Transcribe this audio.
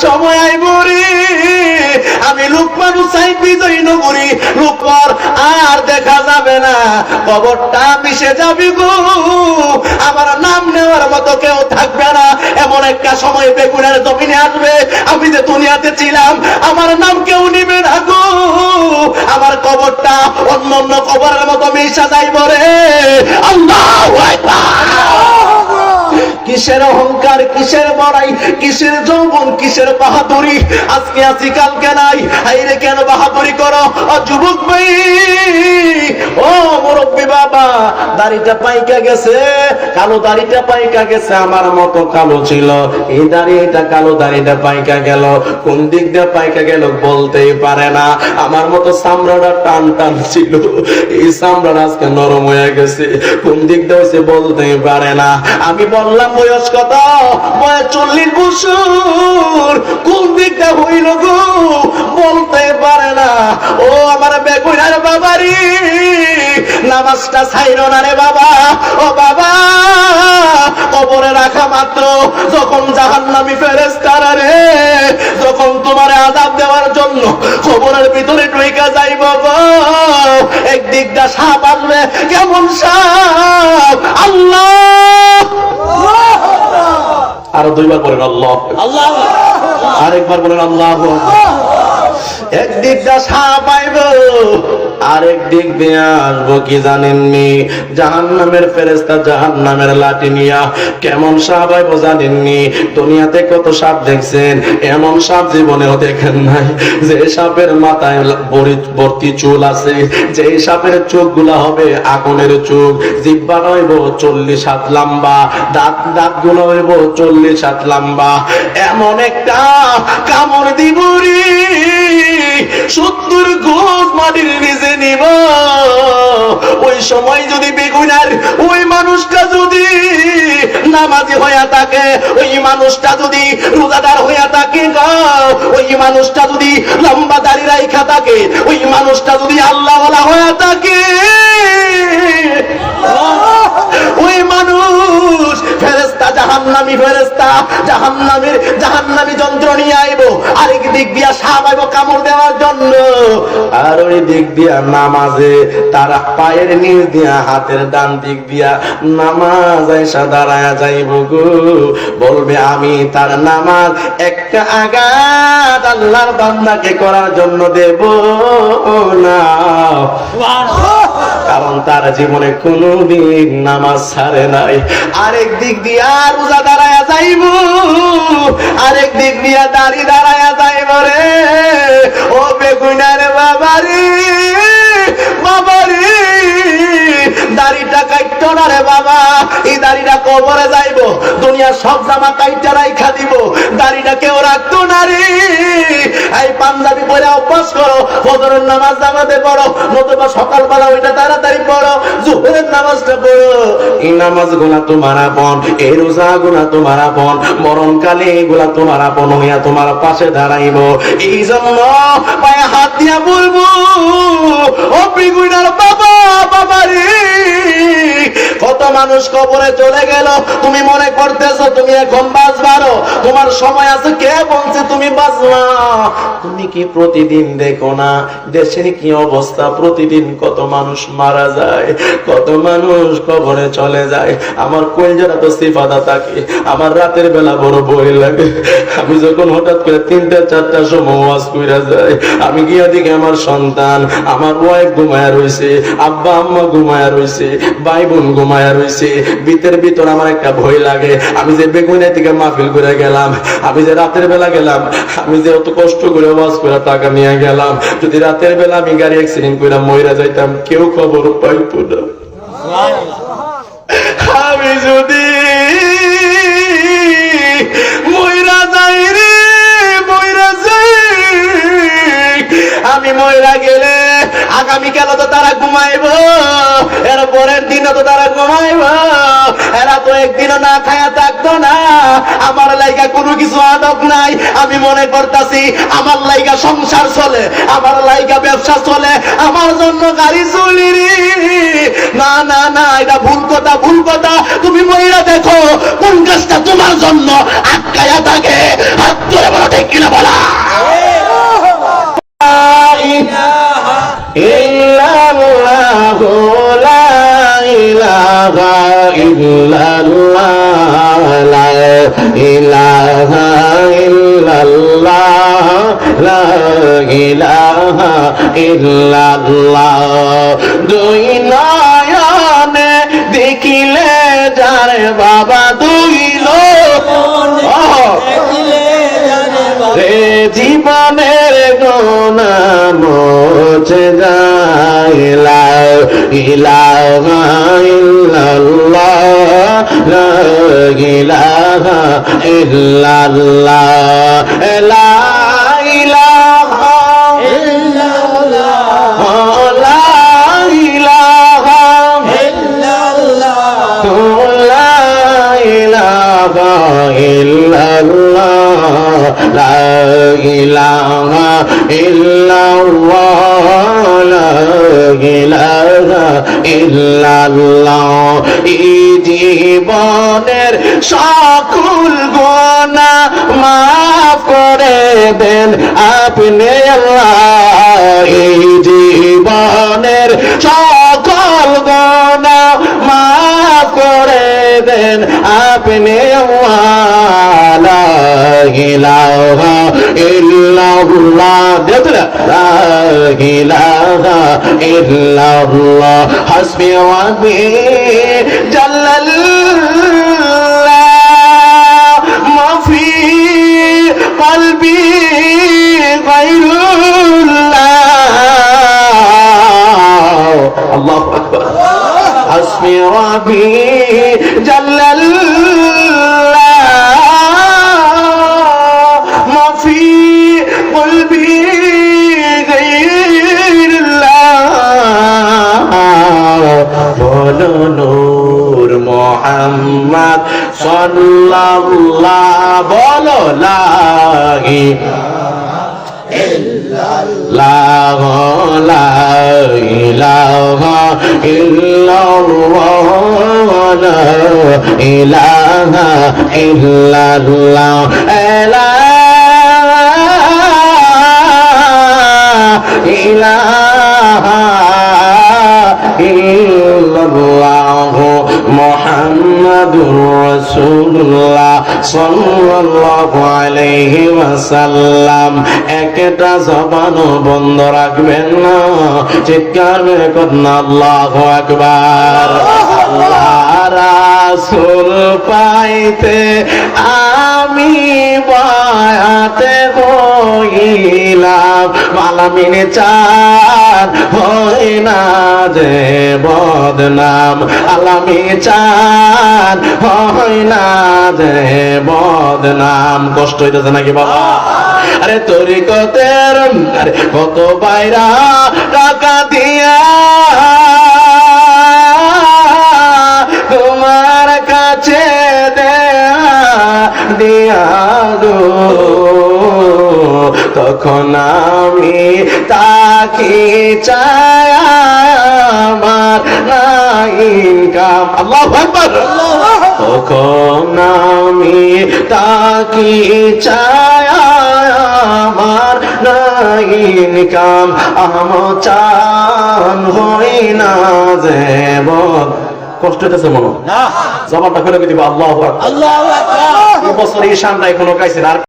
সময় আইব রে আমি লোকমান হুসাইন বিজয় নগরী রূপর আর দেখা যাবে না, কবরটা মিশে যাবে গো, আমার নাম নেওয়ার মতো কেউ থাকবে না। এমন একটা সময় বেগুনের জমিনে আসবে, আমি যে দুনিয়াতে ছিলাম আমার নাম কেউ নিবে না গো, আমার কবরটা অন্য অন্য কবরের মতো মিশা যাইব রে। আল্লাহু আকবার। কিসের অহংকার, কিসের বড়াই, কিসের যৌবন, কিসের বাহাদুরি, আজকে আছি কালকে নাই, হাইরে কেন বাহাদুরি করো ও যুবক ভাই, ও মুরব্বী বাবা, দাড়িটা পাইকা গেছে, কালো দাড়িটা পাইকা গেছে, আমার মতো কালো ছিল, এই দাড়িটা কালো দাড়িটা পাইকা গেল, কোন দিক দিয়ে পাইকা গেল বলতেই পারে না, আমার মতো চামড়াটা টান টান ছিল, এই চামড়াটা আজকে নরম হয়ে গেছে, কোন দিক দিয়ে হয়েছে বলতেই পারে না। আমি বললাম বয়স কত, বয়স 40 বছর, কোন দিকটা হইল গো বলতে পারে না। ও আমার বেগুনার বাবারি, নামাজটা ছাইরো না রে বাবা, ও বাবা, কবরে রাখা মাত্র যখন জাহান্নামী ফেরেশতারা রে যখন তোমার আযাব দেওয়ার জন্য কবরের ভিতরে ঢুইকা যাইব গো, একদিক দা সাপ আসবে, কেমন সাপ, আল্লাহ, আরো দুইবার বলেন আল্লাহ, আরেকবার বলেন আল্লাহ। একদিক দা সাপ আইব, আরেক দিক দিয়ে আসবো কি জানেননি, জাহান্নামের ফেরেশতা জাহান্নামের লাঠি নিয়া। কেমন সাপ আইব জানেননি, দুনিয়াতে কত সাপ দেখছেন, এমন সাপ জীবনেও দেখেন নাই, যে সাপের মাথায় ভর্তি চুল আছে, যে সাপের চোখ গুলা হবে আগুনের চোখ, জিহ্বা হইব 40 হাত লম্বা, দাঁত গুলো হইব 40 হাত লম্বা, এমন একটা কামড় দিব রে 70 গজ মাটির নিচে নিব। ওই সময় যদি বেগুনার ওই মানুষটা যদি নামাজি হইয়া থাকে, ওই মানুষটা যদি রোজাদার হইয়া থাকে, ওই মানুষটা যদি লম্বা দাড়ি রাইখা থাকে, ওই মানুষটা যদি আল্লাহওয়ালা হইয়া থাকে, ওই মানুষ ফেরেশতা জাহান্নামী ফেরেশতা জাহান্নামী যন্ত্র নিয়ে আইব, আরেক দিক দিয়া সাপ আইব কামড় দেওয়ার জন্য, আর ওই দিক দিয়া নামাজে তারা পায়ের নিচ দিয়া হাতের ডান দিক দিয়া নামাজ আইসা দাঁড়ায়া যাইব গো, বলবে আমি তার নামাজ একটা আঘাত আল্লাহর বান্দাকে করার জন্য দেব না, কারণ তার জীবনে কোনদিন নামাজ ছাড়ে নাই। আরেক দিক দিয়া রোজা দাঁড়ায়া যাইব, আরেক দিক দিয়া দাড়ি দাঁড়ায়া যাইব রে, ও বেগুনার বাবারি, বাবারি, দাড়িটা কাটতো না রে বাবা, এই দাড়িটা কবরে যাইব, দুনিয়া সব জামা কাইটা রাইখা দিব, দাড়িটা কেউ রাখতো না রে। এই পাঞ্জাবি পরে অভ্যাস করো, ফজরের নামাজ জামাতে পড়ো, নতুবা সকালবেলা ওইটা তাড়াতাড়ি পড়ো, জোহরের নামাজটা পড়ো, এই নামাজ গুলা তোমার আপন, এই রোজা গুলা তোমার আপন, মরণকালে এগুলা তোমার আপন হইয়া তোমার পাশে দাঁড়াইব। এই জন্য পায়ে হাত দিয়া বলবো, ও বেগুনার বাবা, বাবারে, কত মানুষ কবরে চলে গেল, তুমি মনে করতেছো তুমি এখন বাঁচবারো, তোমার সময় আছে, কে বলছে তুমি বাঁচবা? তুমি কি প্রতিদিন দেখো না দেশের কি অবস্থা, প্রতিদিন কত মানুষ মারা যায়, কত মানুষ কবরে চলে যায়। আমার কলজাটা তো সিফাদা থাকে, আমার রাতের বেলা বড় ভয় লাগে, আমি যখন হঠাৎ করে 3টা-4টার সময় ওয়াজ কইরা যায়, আমি গিয়া দেখি আমার সন্তান, আমার ওয়াইফ ঘুমায়া রইছে, আব্বা আম্মা ঘুমায়া রইছে, ভাই বোন ঘুমায়া রইছে, ভিতর আমার একটা ভয় লাগে। আমি যে বেগুনিয়া থেকে মাহফিল করে গেলাম, আমি যে রাতের বেলা গেলাম, আমি যে অত কষ্ট করে ওয়াজ করে টাকা নিয়ে গেলাম, যদি রাতের বেলা আমি গাড়ি অ্যাক্সিডেন্ট করে মইরা যাইতাম কেউ খবর পাইতো না। আমি যদি মইরা যাই রে, মইরা যাই, আমি মইরা গেলে আগামীকাল তো তারা ঘুমাইব, এর পরের দিনও তো তারা ঘুমাইব, এরা তো একদিনও না খায়া থাকতো না। আমার লাইগা কোনো কিছু আদব নাই, আমি মনে করতেছি আমার লাইগা সংসার চলে, আমার লাইগা ব্যবসা চলে, আমার জন্য গাড়ি চলি রে। না না না, এটা ভুল কথা, ভুল কথা। তুমি মহিলা দেখো কোন কাজটা তোমার জন্য আটকায়া থাকে, হাত ধরে বলো ঠিক ইল্লাল্লাহ লা ইলাহা ইল্লাল্লাহ লা ইলাহা ইল্লাল্লাহ দুই নয়নে দেখিলে যারে বাবা দুই লোক রে জীবনের গুনাহ মুছে যায় লা ইলাহা ইল্লাল্লাহ লা ইলাহা ইল্লাল্লাহ লা ইলাহা ইল্লাল্লাহ লা ইলাহা ইল্লাল্লাহ লা ইলাহা ইল্লাল্লাহ লা ইলাহা ইল্লাল্লাহ লা ইলাহা ইল্লাল্লাহ এই জীবনের সকল গুনাহ মাফ করে দেন আপনি আল্লাহ এই জীবনের সকল গুনাহ মাফ করে দেন আপনি আল্লাহ লা ইলাহা ইল্লাল্লাহ দেখলা লা ইলাহা ইল্লাল্লাহ হাসবি রাব্বি জাল্লাল্লাহ মা ফি কলবি গায়রুল্লাহ আল্লাহু আকবার হাসবি রাব্বি জাল্লাল্লাহ মা ফি কলবি বলো নূর মুহাম্মদ সাল্লাল্লাহু বলো লা ইল্লাল্লাহ লা ইলাহা ইল্লাল্লাহ লা ইলাহা ইল্লাল্লাহ লা ইলাহা ইল্লাল্লাহ মুহাম্মাদুর রাসূলুল্লাহ সাল্লাল্লাহু আলাইহি ওয়াসাল্লাম একটা জবান বন্ধ রাখবেন না চিৎকার করে করুন আল্লাহু আকবার আল্লাহ রাসূল পাইতে আমি বায়াতে হইলাম আলামিন চান হয় না যে বদনাম আলামিন চান হয় না যে বদনাম কষ্ট হইতেছে নাকি বাবা আরে তরিকতের আরে কত বাইরা টাকা দিয়া তোমার কাছে দিয়া গো তখন আমি তাকে চাই আমার না ইনকাম আল্লাহু আকবার তখন আমি তাকে চাই আমার না ইনকাম আমার চান হই না যাব কষ্ট হইতেছে মনে না জবানটা করে দিব আল্লাহু আকবার আল্লাহু আকবার এই বছর এই শানটা এখনো গাইছেন আর